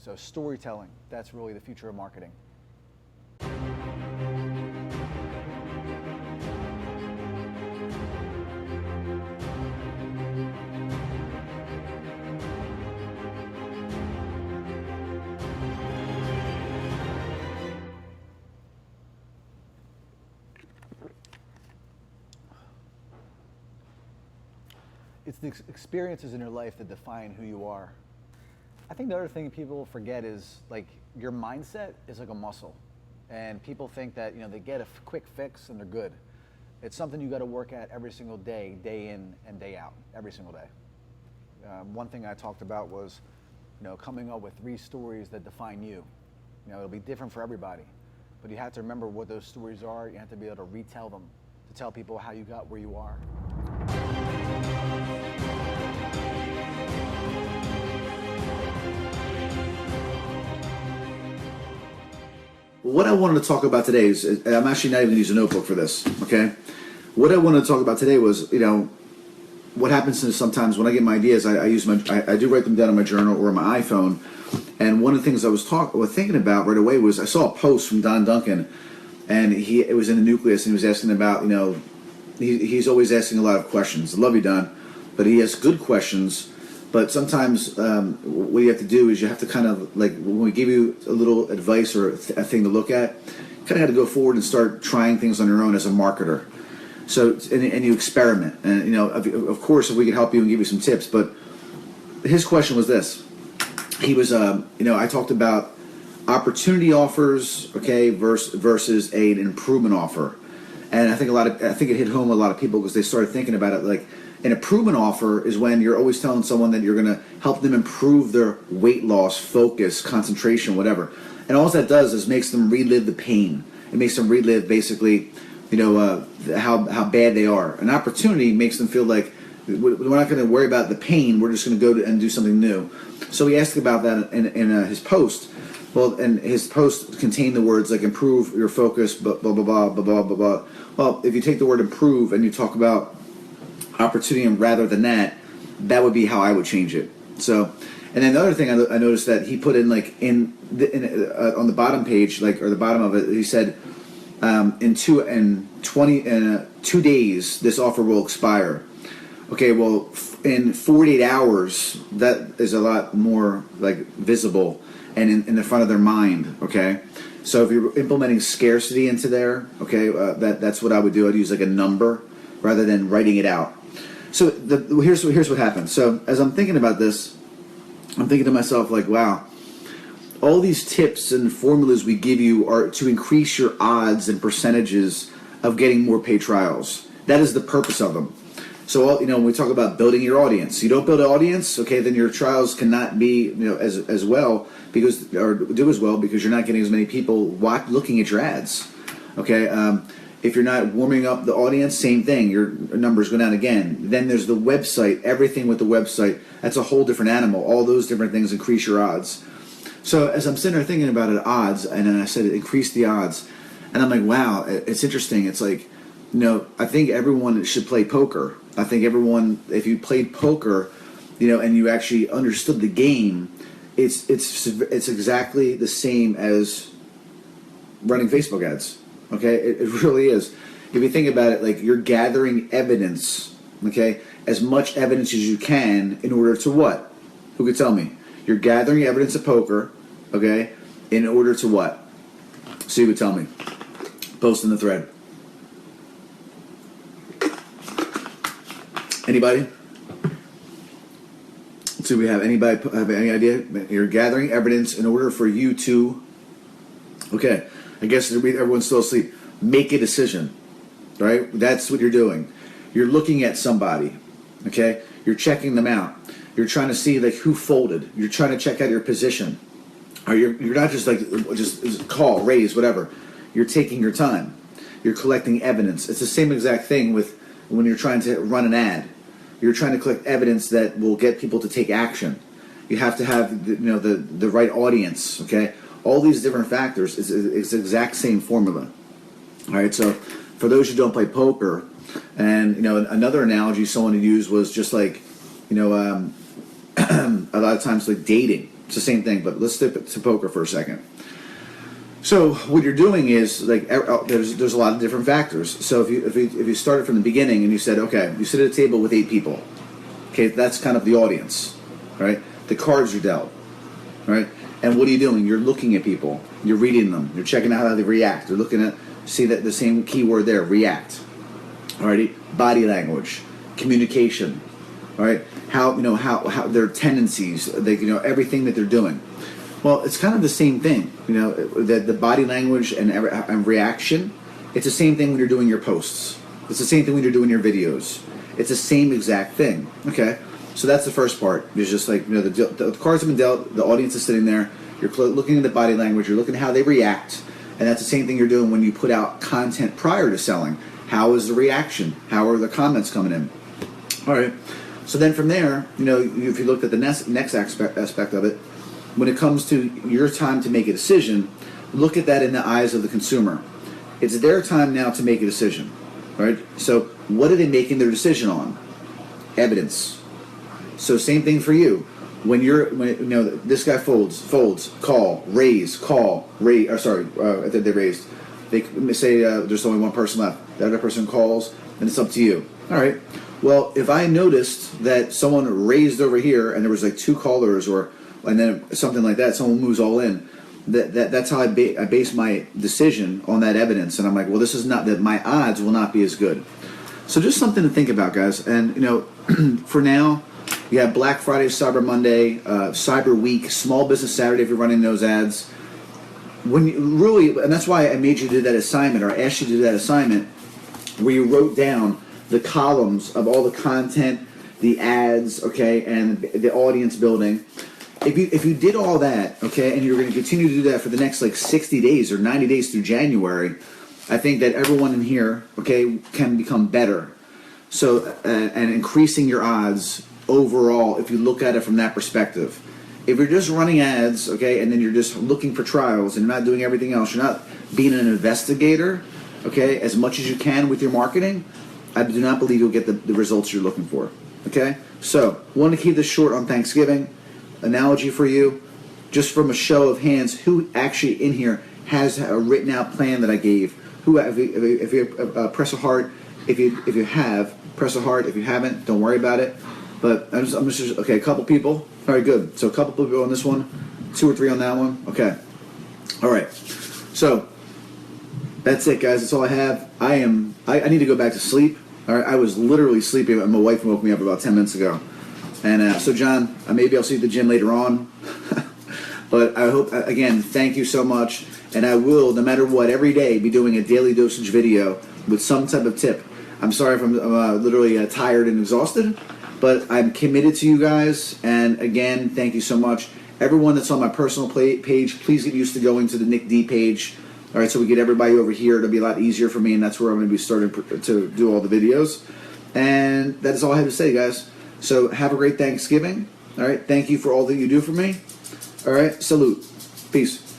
So storytelling, that's really the future of marketing. It's the experiences in your life that define who you are. I think the other thing people forget is like your mindset is like a muscle, and people think that they get a quick fix and they're good. It's something you got to work at every single day, day in and day out, every single day. One thing I talked about was, coming up with 3 stories that define you. It'll be different for everybody, but you have to remember what those stories are. You have to be able to retell them to tell people how you got where you are. What I wanted to talk about today is, I'm actually not even using a notebook for this, okay? What I wanted to talk about today was, what happens is sometimes when I get my ideas, I do write them down on my journal or on my iPhone. And one of the things I was thinking about right away was I saw a post from Don Duncan, and it was in the Nucleus, and he was asking about, he's always asking a lot of questions. I love you, Don, but he has good questions. But sometimes what you have to do is you have to kind of, like, when we give you a little advice or a thing to look at, kind of have to go forward and start trying things on your own as a marketer. So, and you experiment. And, of course, if we can help you and give you some tips. But his question was this. He was, I talked about opportunity offers, okay, versus an improvement offer. And I think it hit home with a lot of people because they started thinking about it like, an improvement offer is when you're always telling someone that you're going to help them improve their weight loss, focus, concentration, whatever. And all that does is makes them relive the pain. It makes them relive basically, how bad they are. An opportunity makes them feel like we're not going to worry about the pain. We're just going to go and do something new. So he asked about that in his post. Well, and his post contained the words like improve your focus, blah, blah, blah, blah, blah, blah, blah. Well, if you take the word improve and you talk about opportunity and rather than that would be how I would change it. So, and then the other thing I noticed that he put in like on the bottom page, like, or the bottom of it, he said in 2 days this offer will expire. Okay, well, in 48 hours that is a lot more like visible and in the front of their mind. Okay, so if you're implementing scarcity into there, okay, that's what I would do. I'd use like a number rather than writing it out. So here's what happened. So as I'm thinking about this, I'm thinking to myself like, wow, all these tips and formulas we give you are to increase your odds and percentages of getting more paid trials. That is the purpose of them. So when we talk about building your audience, you don't build an audience, okay, then your trials cannot be as well do as well because you're not getting as many people looking at your ads. Okay. If you're not warming up the audience, same thing. Your numbers go down again. Then there's the website. Everything with the website, that's a whole different animal. All those different things increase your odds. So as I'm sitting there thinking about it, odds, and then I said increase the odds. And I'm like, wow, it's interesting. It's like, I think everyone should play poker. I think everyone, if you played poker, and you actually understood the game, it's exactly the same as running Facebook ads. Okay, it really is. If you think about it, like you're gathering evidence, okay, as much evidence as you can in order to what? Who could tell me? You're gathering evidence of poker, okay, in order to what? So you would tell me. Post in the thread. Anybody? Do we have anybody have any idea? You're gathering evidence in order for you to, okay, I guess everyone's still asleep. Make a decision, right? That's what you're doing. You're looking at somebody, okay? You're checking them out. You're trying to see like who folded. You're trying to check out your position. Or you're not just like just call, raise, whatever. You're taking your time. You're collecting evidence. It's the same exact thing with when you're trying to run an ad. You're trying to collect evidence that will get people to take action. You have to have the right audience, okay? All these different factors is the exact same formula. All right, so for those who don't play poker, and another analogy someone had used was just like, a lot of times like dating. It's the same thing, but let's stick to poker for a second. So what you're doing is like there's a lot of different factors. So if you started from the beginning and you said, okay, you sit at a table with 8 people, okay, that's kind of the audience, right? The cards are dealt, right? And what are you doing? You're looking at people, you're reading them, you're checking out how they react. You're looking at, see that the same keyword there, react. Alrighty, body language, communication, all right, how how their tendencies, everything that they're doing. Well, it's kind of the same thing, the body language and reaction. It's the same thing when you're doing your posts. It's the same thing when you're doing your videos. It's the same exact thing. Okay, so that's the first part. It's just like the cards have been dealt. The audience is sitting there. You're looking at the body language. You're looking at how they react, and that's the same thing you're doing when you put out content prior to selling. How is the reaction? How are the comments coming in? All right. So then from there, if you look at the next aspect of it, when it comes to your time to make a decision, look at that in the eyes of the consumer. It's their time now to make a decision, right? So what are they making their decision on? Evidence. So same thing for you. When this guy folds, call, raise, or sorry, they raised. They say there's only one person left. The other person calls, and it's up to you. All right. Well, if I noticed that someone raised over here and there was like 2 callers and then something like that, someone moves all in, that's how I base my decision on that evidence. And I'm like, well, this is not, that my odds will not be as good. So just something to think about, guys. And, for now, you have Black Friday, Cyber Monday, Cyber Week, Small Business Saturday if you're running those ads. And that's why I made you do that assignment, or asked you to do that assignment, where you wrote down the columns of all the content, the ads, okay, and the audience building. If you did all that, okay, and you're going to continue to do that for the next 60 days or 90 days through January, I think that everyone in here, okay, can become better. So, and increasing your odds overall if you look at it from that perspective. If you're just running ads, okay, and then you're just looking for trials and you're not doing everything else, you're not being an investigator, okay, as much as you can with your marketing, I do not believe you'll get the results you're looking for, okay? So, want to keep this short on Thanksgiving. Analogy for you, just from a show of hands, who actually in here has a written out plan that I gave? Who, if you press a heart, if you have, press a heart. If you haven't, don't worry about it. But I'm just okay. A couple people. All right, good. So a couple people on this one, 2 or 3 on that one. Okay. All right. So that's it, guys. That's all I have. I need to go back to sleep. All right. I was literally sleeping, and my wife woke me up about 10 minutes ago. And so, John, maybe I'll see you at the gym later on. But I hope, again, thank you so much. And I will, no matter what, every day be doing a daily dosage video with some type of tip. I'm sorry if I'm literally tired and exhausted, but I'm committed to you guys. And again, thank you so much. Everyone that's on my personal page, please get used to going to the Nick D page. All right, so we get everybody over here. It'll be a lot easier for me, and that's where I'm going to be starting to do all the videos. And that is all I have to say, guys. So have a great Thanksgiving. All right. Thank you for all that you do for me. All right. Salute. Peace.